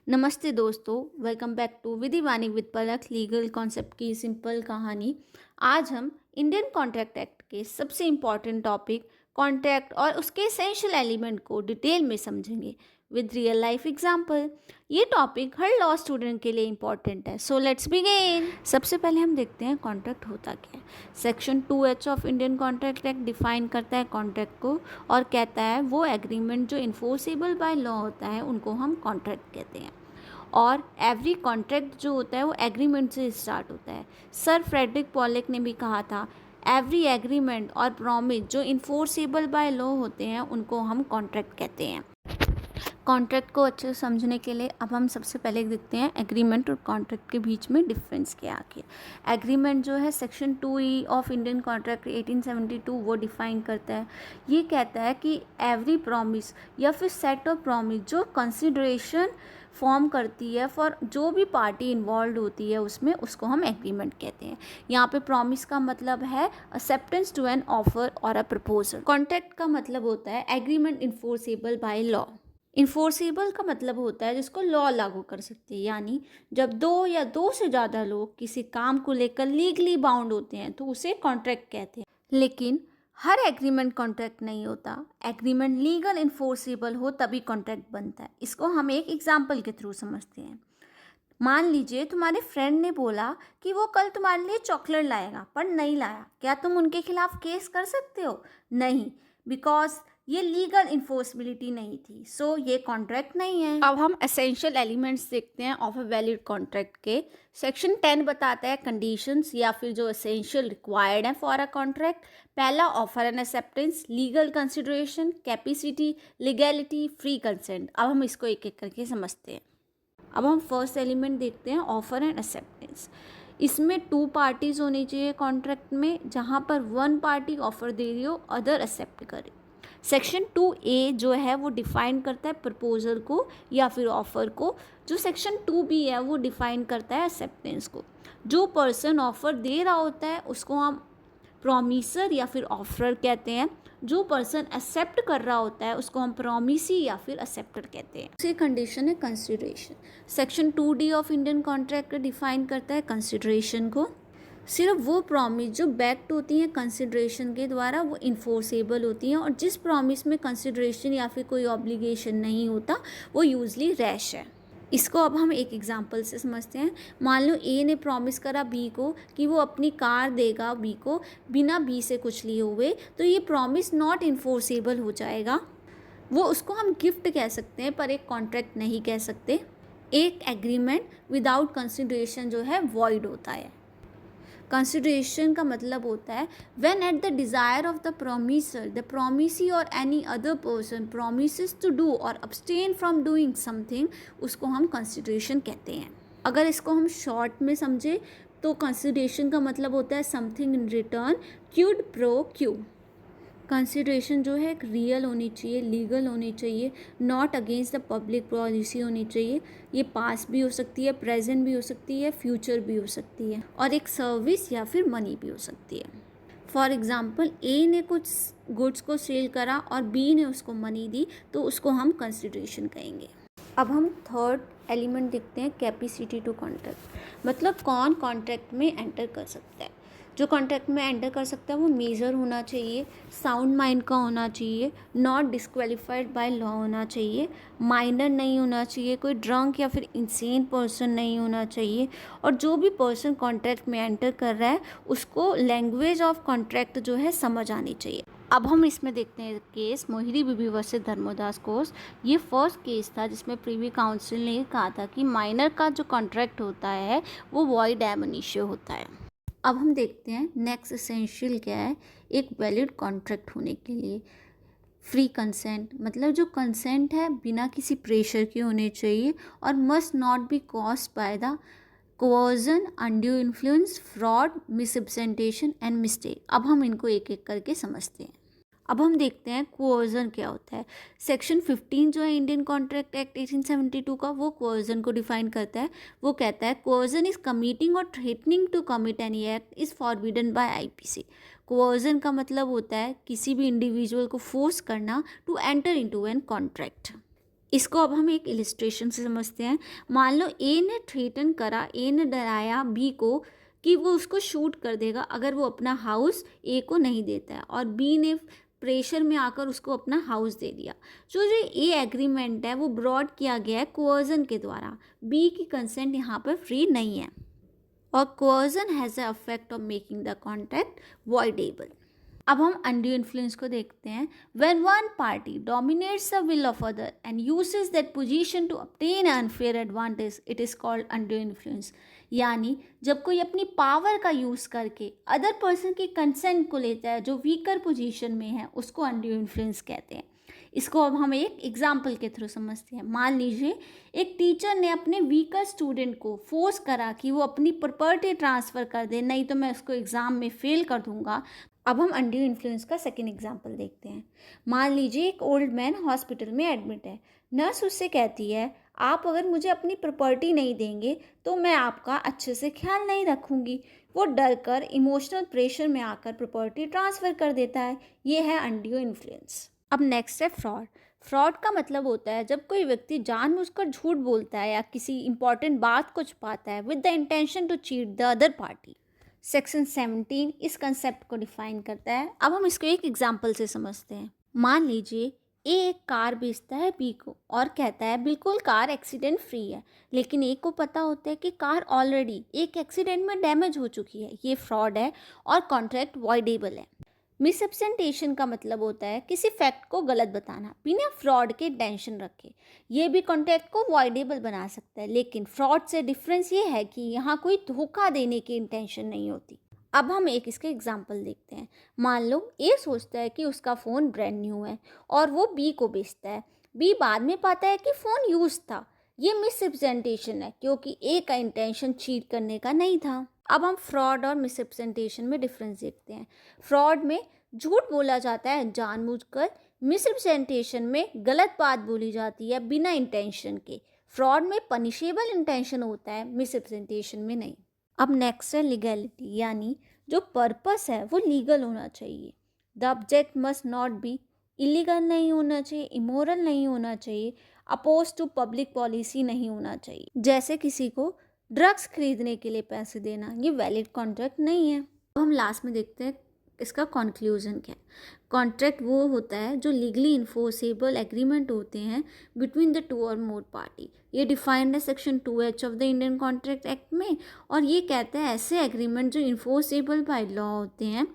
नमस्ते दोस्तों, welcome back to Vidhi Vani with Palak legal concept की सिंपल कहानी। आज हम इंडियन कॉन्ट्रैक्ट एक्ट के सबसे इम्पॉर्टेंट टॉपिक कॉन्ट्रैक्ट और उसके एसेंशियल एलिमेंट को डिटेल में समझेंगे विद रियल लाइफ एग्जांपल। ये टॉपिक हर लॉ स्टूडेंट के लिए इम्पॉर्टेंट है, सो लेट्स बिगिन। सबसे पहले हम देखते हैं कॉन्ट्रैक्ट होता क्या है। Section 2H of Indian contract act define करता है कॉन्ट्रैक्ट को और कहता है वो एग्रीमेंट जो इन्फोर्सेबल बाय लॉ होता है उनको हम कॉन्ट्रैक्ट कहते हैं। और एवरी कॉन्ट्रैक्ट जो होता है वो एग्रीमेंट से स्टार्ट होता है। सर फ्रेडरिक पॉलेक ने भी कहा था एवरी एग्रीमेंट और प्रॉमिस जो इन्फोर्सेबल बाय लॉ होते हैं उनको हम कॉन्ट्रैक्ट कहते हैं। कॉन्ट्रैक्ट को अच्छे से समझने के लिए अब हम सबसे पहले देखते हैं एग्रीमेंट और कॉन्ट्रैक्ट के बीच में डिफरेंस क्या है। एग्रीमेंट जो है section 2E of Indian contract 1872 वो डिफाइन करता है। ये कहता है कि एवरी प्रॉमिस या फिर सेट ऑफ प्रॉमिस जो कंसिडरेशन फॉर्म करती है फॉर जो भी पार्टी इन्वॉल्व होती है उसमें, उसको हम एग्रीमेंट कहते हैं। यहाँ पे प्रॉमिस का मतलब है एक्सेप्टेंस टू एन ऑफर और अ प्रपोजल। कॉन्ट्रैक्ट का मतलब होता है agreement enforceable by law. Enforceable का मतलब होता है जिसको लॉ लागू कर सकते हैं, यानी जब दो या दो से ज़्यादा लोग किसी काम को लेकर लीगली बाउंड होते हैं तो उसे कॉन्ट्रैक्ट कहते हैं। लेकिन हर एग्रीमेंट कॉन्ट्रैक्ट नहीं होता। एग्रीमेंट लीगल इन्फोर्सेबल हो तभी कॉन्ट्रैक्ट बनता है। इसको हम एक एग्जाम्पल के थ्रू समझते हैं। मान लीजिए तुम्हारे फ्रेंड ने बोला कि वो कल तुम्हारे लिए चॉकलेट लाएगा पर नहीं लाया, क्या तुम उनके खिलाफ केस कर सकते हो? नहीं, बिकॉज ये लीगल इन्फोर्सबिलिटी नहीं थी, सो ये कॉन्ट्रैक्ट नहीं है। अब हम एसेंशियल एलिमेंट्स देखते हैं ऑफ अ वैलिड कॉन्ट्रैक्ट के। सेक्शन 10 बताता है कंडीशंस या फिर जो एसेंशियल रिक्वायर्ड है फॉर अ कॉन्ट्रैक्ट। पहला offer and acceptance, legal consideration, capacity, legality, free consent. अब हम इसको एक एक करके समझते हैं। अब हम फर्स्ट एलिमेंट देखते हैं ऑफर एंड एक्सेप्टेंस। इसमें 2 पार्टीज होनी चाहिए कॉन्ट्रैक्ट में, जहाँ पर 1 पार्टी ऑफर दे रही हो, अदर एक्सेप्ट करे। सेक्शन 2A जो है वो डिफाइन करता है प्रपोजल को या फिर ऑफर को। जो सेक्शन 2B है वो डिफाइन करता है एक्सेप्टेंस को। जो पर्सन ऑफर दे रहा होता है उसको हम प्रॉमिसर या फिर ऑफरर कहते हैं। जो पर्सन एक्सेप्ट कर रहा होता है उसको हम प्रॉमिसी या फिर एक्सेप्टर कहते हैं। दूसरी कंडीशन है consideration. Section 2D of Indian contract define करता है कंसिडरेशन को। सिर्फ वो प्रॉमिस जो बैक्ड होती हैं कंसिडरेशन के द्वारा वो इन्फोर्सेबल होती हैं, और जिस प्रॉमिस में कंसिडरेशन या फिर कोई ऑब्लिगेशन नहीं होता वो यूजली रैश है। इसको अब हम एक एग्जांपल से समझते हैं। मान लो ए ने प्रॉमिस करा बी को कि वो अपनी कार देगा बी को बिना बी से कुछ लिए हुए, तो ये प्रॉमिस नॉट इन्फोर्सेबल हो जाएगा। वो उसको हम गिफ्ट कह सकते हैं पर एक कॉन्ट्रैक्ट नहीं कह सकते। एक एग्रीमेंट विदाउट कंसिडरेशन जो है वॉइड होता है। कंसिडरेशन का मतलब होता है when at the desire of the promisor the promisee or any other person promises to do or abstain from doing something, उसको हम कंसिडरेशन कहते हैं। अगर इसको हम शॉर्ट में समझे तो कंसिडरेशन का मतलब होता है something in return, cued pro Q. Consideration जो है एक रियल होनी चाहिए, लीगल होनी चाहिए, not against the public policy होनी चाहिए। ये पास भी हो सकती है, प्रेजेंट भी हो सकती है, फ्यूचर भी हो सकती है, और एक सर्विस या फिर मनी भी हो सकती है। फॉर एग्जाम्पल ए ने कुछ गुड्स को सेल करा और बी ने उसको मनी दी, तो उसको हम कंसिडरेशन कहेंगे। अब हम थर्ड एलिमेंट देखते हैं कैपेसिटी टू कॉन्ट्रैक्ट। मतलब कौन कॉन्ट्रैक्ट में एंटर कर सकता है। जो कॉन्ट्रैक्ट में एंटर कर सकता है वो मेजर होना चाहिए, साउंड माइंड का होना चाहिए, नॉट डिस्क्वालीफाइड बाय लॉ होना चाहिए, माइनर नहीं होना चाहिए, कोई ड्रंक या फिर इंसेन पर्सन नहीं होना चाहिए, और जो भी पर्सन कॉन्ट्रैक्ट में एंटर कर रहा है उसको लैंग्वेज ऑफ कॉन्ट्रैक्ट जो है समझ आनी चाहिए। अब हम इसमें देखते हैं केस मोहिरी बीबी वर्सेस धर्मोदास कोर्स। ये फर्स्ट केस था जिसमें प्रीवी काउंसिल ने कहा था कि माइनर का जो कॉन्ट्रैक्ट होता है वो वॉइड एब इनिशियो होता है। अब हम देखते हैं नेक्स्ट एसेंशियल क्या है एक वैलिड कॉन्ट्रैक्ट होने के लिए। फ्री कंसेंट, मतलब जो कंसेंट है बिना किसी प्रेशर के होने चाहिए, और must not be caused by the coercion, undue influence, fraud, misrepresentation and mistake. अब हम इनको एक एक करके समझते हैं। अब हम देखते हैं कोअर्जन क्या होता है। सेक्शन 15 जो है इंडियन कॉन्ट्रैक्ट एक्ट 1872 का, वो कोअर्जन को डिफाइन करता है। वो कहता है कोअर्जन इज कमिटिंग और threatening to commit any act is forbidden by IPC. Coercion का मतलब होता है किसी भी इंडिविजुअल को फोर्स करना to enter into an contract. इसको अब हम एक इलिस्ट्रेशन से समझते हैं। मान लो ए ने थ्रेटन करा, ए ने डराया बी को कि वो उसको शूट कर देगा अगर वो अपना हाउस ए को नहीं देता है, और बी ने प्रेशर में आकर उसको अपना हाउस दे दिया। जो जो ए एग्रीमेंट है वो ब्रॉड किया गया है कोअर्जन के द्वारा। बी की कंसेंट यहाँ पर फ्री नहीं है, और coercion has a effect of making the contract voidable. अब हम अनड्यू इन्फ्लुएंस को देखते हैं। When one party dominates the will of other and uses that position to obtain an unfair advantage, it is called undue influence. यानी जब कोई अपनी power का यूज़ करके अदर पर्सन की कंसेंट को लेता है जो वीकर पोजीशन में है, उसको अनड्यू इन्फ्लुएंस कहते हैं। इसको अब हम एक एग्जाम्पल के थ्रू समझते हैं। मान लीजिए एक टीचर ने अपने वीकर स्टूडेंट को फोर्स करा कि वो अपनी प्रॉपर्टी ट्रांसफ़र कर दे, नहीं तो मैं उसको एग्ज़ाम में फ़ेल कर दूंगा। अब हम अनड्यू इन्फ्लुएंस का सेकेंड एग्जाम्पल देखते हैं। मान लीजिए एक ओल्ड मैन हॉस्पिटल में एडमिट है। नर्स उससे कहती है, आप अगर मुझे अपनी प्रॉपर्टी नहीं देंगे तो मैं आपका अच्छे से ख्याल नहीं रखूँगी। वो डर कर इमोशनल प्रेशर में आकर प्रॉपर्टी ट्रांसफ़र कर देता है। ये है अनड्यू इन्फ्लुएंस। अब नेक्स्ट है फ्रॉड। फ्रॉड का मतलब होता है जब कोई व्यक्ति जानबूझकर झूठ बोलता है या किसी इंपॉर्टेंट बात को छुपाता है with the intention to cheat the other party. Section 17 इस कंसेप्ट को डिफाइन करता है। अब हम इसको एक एग्जांपल से समझते हैं। मान लीजिए ए एक कार बेचता है बी को और कहता है बिल्कुल कार एक्सीडेंट फ्री है, लेकिन ए को पता होता है कि कार ऑलरेडी एक एक्सीडेंट में डैमेज हो चुकी है। ये फ्रॉड है और कॉन्ट्रैक्ट वॉइडेबल है। मिसरिप्रेजेंटेशन का मतलब होता है किसी फैक्ट को गलत बताना बिना फ्रॉड के इंटेंशन रखे। ये भी कॉन्ट्रैक्ट को वॉइडेबल बना सकता है, लेकिन फ्रॉड से डिफरेंस ये है कि यहाँ कोई धोखा देने की इंटेंशन नहीं होती। अब हम एक इसके एग्जांपल देखते हैं। मान लो ए सोचता है कि उसका फ़ोन ब्रांड न्यू है और वो बी को बेचता है। बी बाद में पाता है कि फ़ोन यूज था। ये मिसरिप्रेजेंटेशन है क्योंकि ए का इंटेंशन चीट करने का नहीं था। अब हम फ्रॉड और मिसरिप्रेजेंटेशन में डिफरेंस देखते हैं। फ्रॉड में झूठ बोला जाता है जानबूझकर, मिसरिप्रेजेंटेशन में गलत बात बोली जाती है बिना इंटेंशन के। फ्रॉड में पनिशेबल इंटेंशन होता है, मिसरिप्रेजेंटेशन में नहीं। अब नेक्स्ट है लीगैलिटी, यानी जो पर्पस है वो लीगल होना चाहिए। The object must not be illegal, नहीं होना चाहिए, इमोरल नहीं होना चाहिए, अपोज टू पब्लिक पॉलिसी नहीं होना चाहिए। जैसे किसी को ड्रग्स खरीदने के लिए पैसे देना, ये वैलिड कॉन्ट्रैक्ट नहीं है। अब हम लास्ट में देखते हैं इसका कंक्लूजन क्या है। कॉन्ट्रैक्ट वो होता है जो लीगली इन्फोर्सेबल एग्रीमेंट होते हैं बिटवीन द टू और मोर पार्टी। ये डिफाइंड है section 2H of the Indian contract act में, और ये कहता है ऐसे एग्रीमेंट जो इन्फोर्सेबल बाय लॉ होते हैं।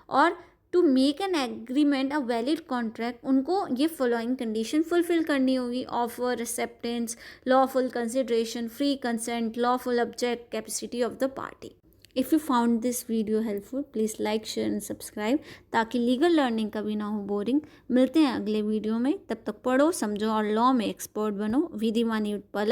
और to make an agreement a valid contract उनको ये फॉलोइंग कंडीशन फुलफिल करनी होगी: offer, acceptance, lawful consideration, free consent, lawful object, capacity of the party. If you found this video helpful please like, share and subscribe, ताकि legal learning कभी ना हो boring. मिलते हैं अगले वीडियो में, तब तक पढ़ो, समझो और लॉ में एक्सपर्ट बनो। विधि वानी विद पलक।